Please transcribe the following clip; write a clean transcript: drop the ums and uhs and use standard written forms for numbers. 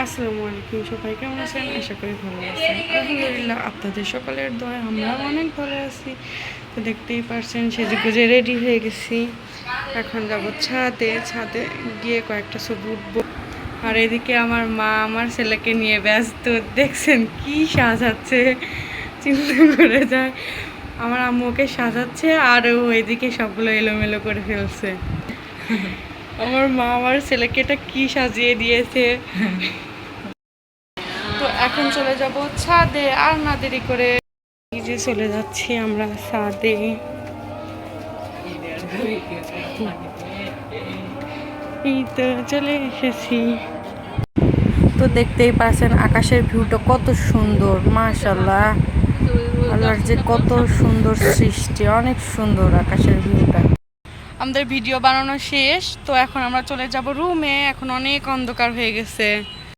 আসসালামু আলাইকুম, সবাই কেমন আছেন? আশা করি ভালো আছেন। আলহামদুলিল্লাহ, আপনাদের সকলের দোয়ায় আমরা অনেক ভালো আছি। তো দেখতেই পারছেন, সেজে গুজে রেডি হয়ে গেছি। এখন যাব ছাদে। ছাদে গিয়ে কয়েকটা ছবি উঠবো। আর এদিকে আমার মা আমার ছেলেকে নিয়ে ব্যস্ত। দেখছেন কি সাজাচ্ছে, চিন্তা করে যায়। আমার আম্মুকে সাজাচ্ছে আর ও এদিকে সবগুলো এলোমেলো করে ফেলছে। আমার মা আমার ছেলেকে এটা কি সাজিয়ে দিয়েছে। তো এখন চলে যাব ছাদে, আর না দেরি করে। এই যে চলে যাচ্ছি আমরা ছাদে। এই তো চলে এসেছি। তো দেখতেই পাচ্ছেন আকাশের ভিউটা কত সুন্দর, মাশাআল্লাহ। আল্লাহর যে কত সুন্দর সৃষ্টি, অনেক সুন্দর আকাশের ভিউটা। আমাদের ভিডিও বানানো শেষ, তো এখন আমরা চলে যাব রুমে। এখন অনেক অন্ধকার হয়ে গেছে।